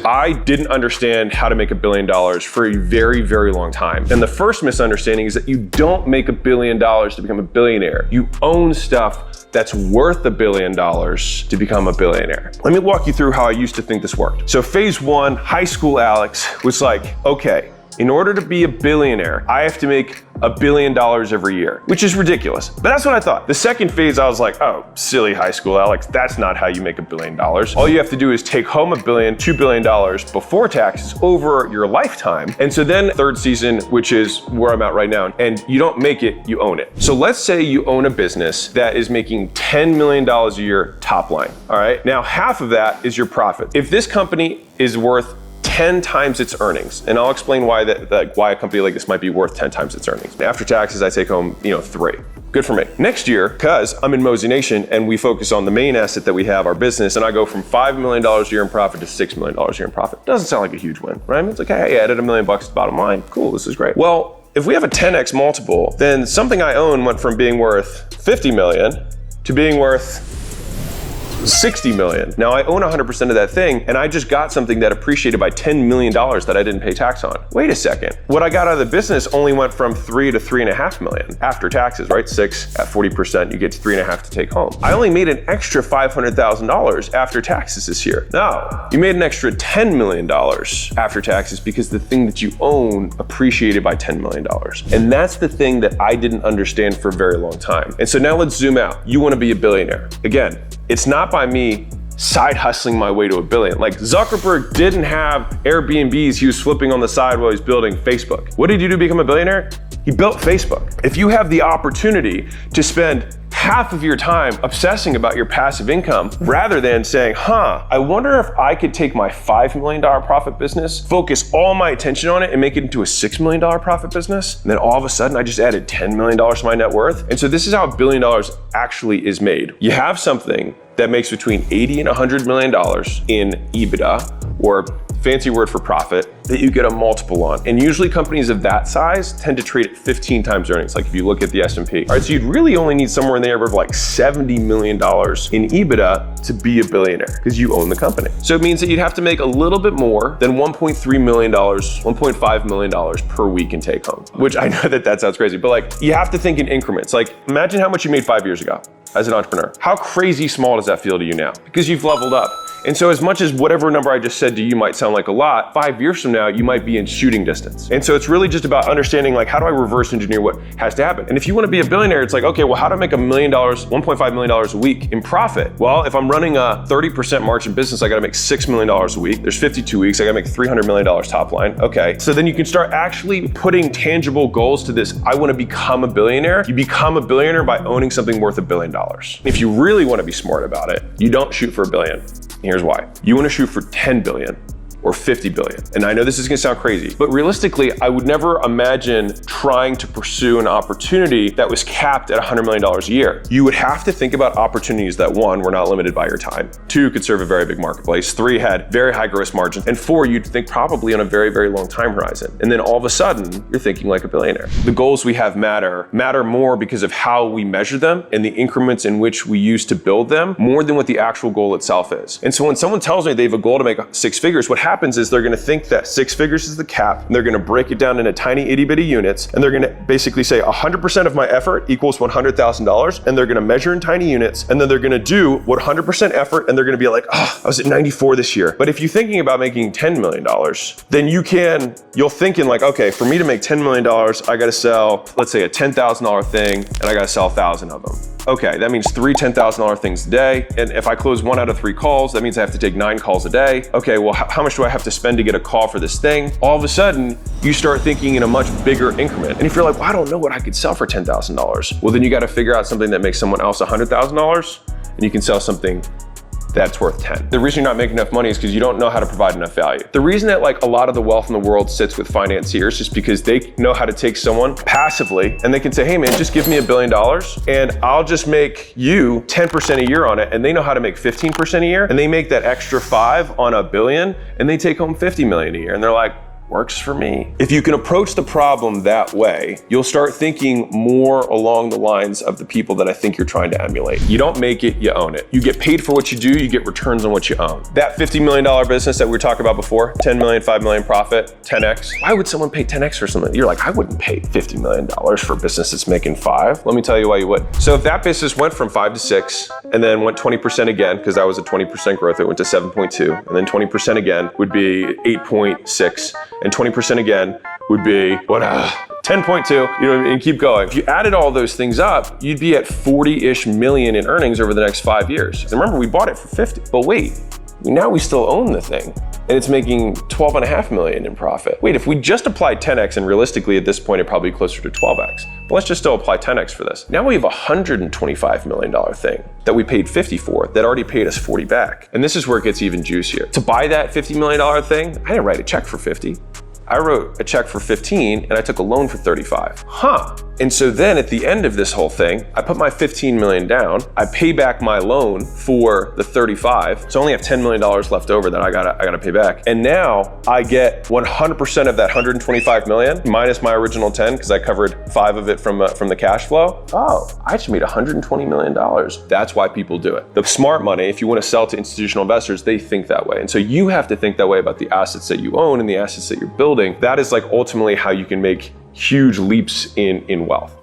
I didn't understand how to make $1 billion for a very, very long time. And the first misunderstanding is that you don't make $1 billion to become a billionaire. You own stuff that's worth $1 billion to become a billionaire. Let me walk you through how I used to think this worked. So phase one, high school Alex was like, okay, in order to be a billionaire, I have to make $1 billion every year, which is ridiculous. But that's what I thought. The second phase, I was like, oh, silly high school Alex, that's not how you make $1 billion. All you have to do is take home $1 billion, $2 billion before taxes over your lifetime. And so then third season, which is where I'm at right now, and you don't make it, you own it. So let's say you own a business that is making $10 million a year top line, all right? Now, half of that is your profit. If this company is worth 10 times its earnings. And I'll explain why why a company like this might be worth 10 times its earnings. After taxes, I take home, 3. Good for me. Next year, because I'm in Mosey Nation and we focus on the main asset that we have, our business, and I go from $5 million a year in profit to $6 million a year in profit. Doesn't sound like a huge win, right? I mean, it's like, hey, I added $1 million to the bottom line. Cool, this is great. Well, if we have a 10x multiple, then something I own went from being worth 50 million to being worth 60 million. Now I own 100% of that thing, and I just got something that appreciated by $10 million that I didn't pay tax on. Wait a second. What I got out of the business only went from 3 to 3.5 million after taxes, right? 6 at 40%, you get to 3.5 to take home. I only made an extra $500,000 after taxes this year. No, you made an extra $10 million after taxes because the thing that you own appreciated by $10 million. And that's the thing that I didn't understand for a very long time. And so now let's zoom out. You want to be a billionaire. Again, it's not by me side hustling my way to $1 billion. Like Zuckerberg didn't have Airbnbs he was flipping on the side while he's building Facebook. What did he do to become a billionaire? He built Facebook. If you have the opportunity to spend half of your time obsessing about your passive income rather than saying, I wonder if I could take my $5 million profit business, focus all my attention on it and make it into a $6 million profit business. And then all of a sudden I just added $10 million to my net worth. And so this is how $1 billion actually is made. You have something that makes between 80 and $100 million in EBITDA, or fancy word for profit, that you get a multiple on. And usually companies of that size tend to trade at 15 times earnings, like if you look at the S&P. All right, so you'd really only need somewhere in the neighborhood of like $70 million in EBITDA to be a billionaire because you own the company. So it means that you'd have to make a little bit more than $1.3 million, $1.5 million per week in take home, which I know that sounds crazy, but like you have to think in increments. Like imagine how much you made 5 years ago as an entrepreneur. How crazy small does that feel to you now? Because you've leveled up. And so as much as whatever number I just said to you might sound like a lot, 5 years from now, you might be in shooting distance. And so it's really just about understanding like, how do I reverse engineer what has to happen? And if you want to be a billionaire, it's like, okay, well, how do I make $1 million, $1.5 million a week in profit? Well, if I'm running a 30% margin business, I got to make $6 million a week. There's 52 weeks. I got to make $300 million top line. Okay. So then you can start actually putting tangible goals to this. I want to become a billionaire. You become a billionaire by owning something worth $1 billion. If you really want to be smart about it, you don't shoot for $1 billion. Here's why. You want to shoot for 10 billion or 50 billion. And I know this is gonna sound crazy, but realistically, I would never imagine trying to pursue an opportunity that was capped at $100 million a year. You would have to think about opportunities that 1, were not limited by your time, 2, could serve a very big marketplace, 3, had very high gross margins, and 4, you'd think probably on a very, very long time horizon. And then all of a sudden, you're thinking like a billionaire. The goals we have matter more because of how we measure them and the increments in which we use to build them, more than what the actual goal itself is. And so when someone tells me they have a goal to make 6 figures, what happens is they're gonna think that 6 figures is the cap, and they're gonna break it down into tiny itty bitty units, and they're gonna basically say 100% of my effort equals $100,000, and they're gonna measure in tiny units, and then they're gonna do 100% effort, and they're gonna be like, I was at 94 this year. But if you're thinking about making $10 million, then you'll think in like, okay, for me to make $10 million, I gotta sell, let's say a $10,000 thing, and I gotta sell 1,000 of them. Okay, that means 3 $10,000 things a day. And if I close 1 out of 3 calls, that means I have to take 9 calls a day. Okay, well, how much do I have to spend to get a call for this thing? All of a sudden, you start thinking in a much bigger increment. And if you're like, well, I don't know what I could sell for $10,000. Well, then you gotta figure out something that makes someone else $100,000, and you can sell something that's worth 10. The reason you're not making enough money is because you don't know how to provide enough value. The reason that like a lot of the wealth in the world sits with financiers is because they know how to take someone passively and they can say, hey man, just give me $1 billion and I'll just make you 10% a year on it. And they know how to make 15% a year, and they make that extra 5 on $1 billion and they take home 50 million a year. And they're like, works for me. If you can approach the problem that way, you'll start thinking more along the lines of the people that I think you're trying to emulate. You don't make it, you own it. You get paid for what you do, you get returns on what you own. That $50 million business that we were talking about before, 10 million, 5 million profit, 10x. Why would someone pay 10x for something? You're like, I wouldn't pay $50 million for a business that's making 5. Let me tell you why you would. So if that business went from 5 to 6 and then went 20% again, because that was a 20% growth, it went to 7.2, and then 20% again would be 8.6, and 20% again would be, 10.2, and keep going. If you added all those things up, you'd be at 40-ish million in earnings over the next 5 years. And remember, we bought it for 50, but wait, now we still own the thing. And it's making 12.5 million in profit. Wait, if we just applied 10x, and realistically at this point, it'd probably be closer to 12x, but let's just still apply 10x for this. Now we have a $125 million thing that we paid 50 for that already paid us 40 back. And this is where it gets even juicier. To buy that $50 million thing, I didn't write a check for 50. I wrote a check for 15 and I took a loan for 35. And so then at the end of this whole thing, I put my 15 million down, I pay back my loan for the 35. So I only have $10 million left over that I gotta pay back. And now I get 100% of that 125 million minus my original 10, because I covered 5 of it from the cash flow. Oh, I just made $120 million. That's why people do it. The smart money, if you wanna sell to institutional investors, they think that way. And so you have to think that way about the assets that you own and the assets that you're building. That is like ultimately how you can make huge leaps in wealth.